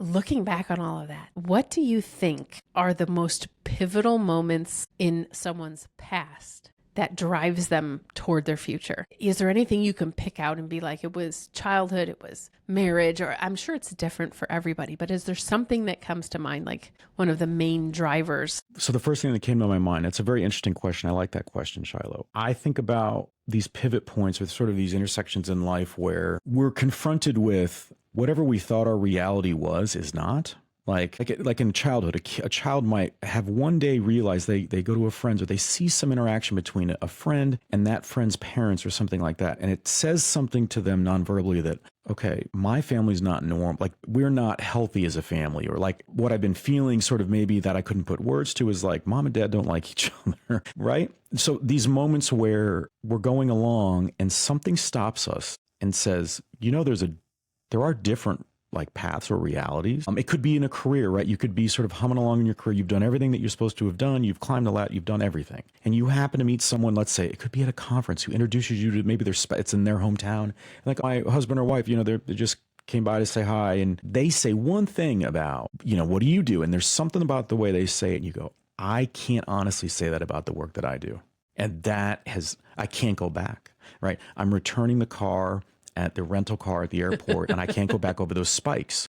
Looking back on all of that, what do you think are the most pivotal moments in someone's past that drives them toward their future? Is there anything you can pick out and be like, it was childhood, it was marriage, or I'm sure it's different for everybody, but is there something that comes to mind, like one of the main drivers? So the first thing that came to my mind, it's a very interesting question. I like that question, Shilo. I think about these pivot points with sort of these intersections in life where we're confronted with whatever we thought our reality was is not. Like in childhood, a child might have one day realize they go to a friend's or they see some interaction between a friend and that friend's parents or something like that. And it says something to them non-verbally that, okay, my family's not normal. Like we're not healthy as a family, or like what I've been feeling sort of maybe that I couldn't put words to is like mom and dad don't like each other, right? So these moments where we're going along and something stops us and says, you know, there are different like paths or realities. It could be in a career, right? You could be sort of humming along in your career. You've done everything that you're supposed to have done. You've climbed the ladder. You've done everything. And you happen to meet someone, let's say it could be at a conference, who introduces you to maybe it's in their hometown. Like my husband or wife, you know, they just came by to say hi. And they say one thing about, you know, what do you do? And there's something about the way they say it. And you go, I can't honestly say that about the work that I do. And I can't go back, right? I'm returning the car at the rental car at the airport, and I can't go back over those spikes.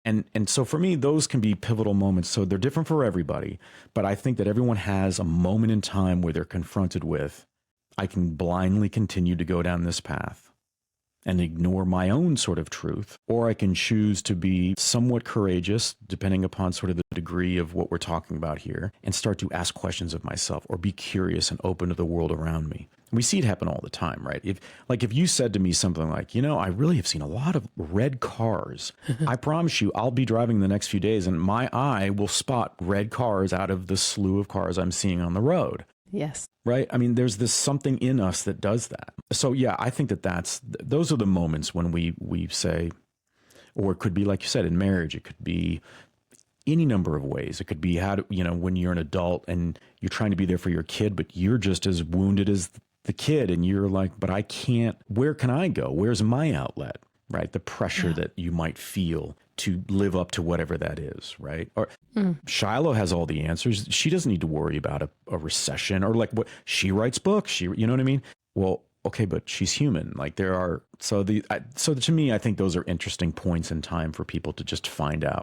And so for me, those can be pivotal moments. So they're different for everybody, but I think that everyone has a moment in time where they're confronted with, I can blindly continue to go down this path and ignore my own sort of truth, or I can choose to be somewhat courageous, depending upon sort of the degree of what we're talking about here, and start to ask questions of myself or be curious and open to the world around me. We see it happen all the time, right? If you said to me something like, you know, I really have seen a lot of red cars. I promise you, I'll be driving the next few days and my eye will spot red cars out of the slew of cars I'm seeing on the road. Yes. Right? I mean, there's this something in us that does that. So yeah, I think those are the moments when we say, or it could be like you said, in marriage, it could be any number of ways. It could be when you're an adult and you're trying to be there for your kid, but you're just as wounded as the kid. And you're like, but I can't, where can I go? Where's my outlet? Right? The pressure that you might feel to live up to whatever that is, right? Or Shilo has all the answers. She doesn't need to worry about a recession, or like what she writes books. You know what I mean? Well, okay, but she's human. Like so to me, I think those are interesting points in time for people to just find out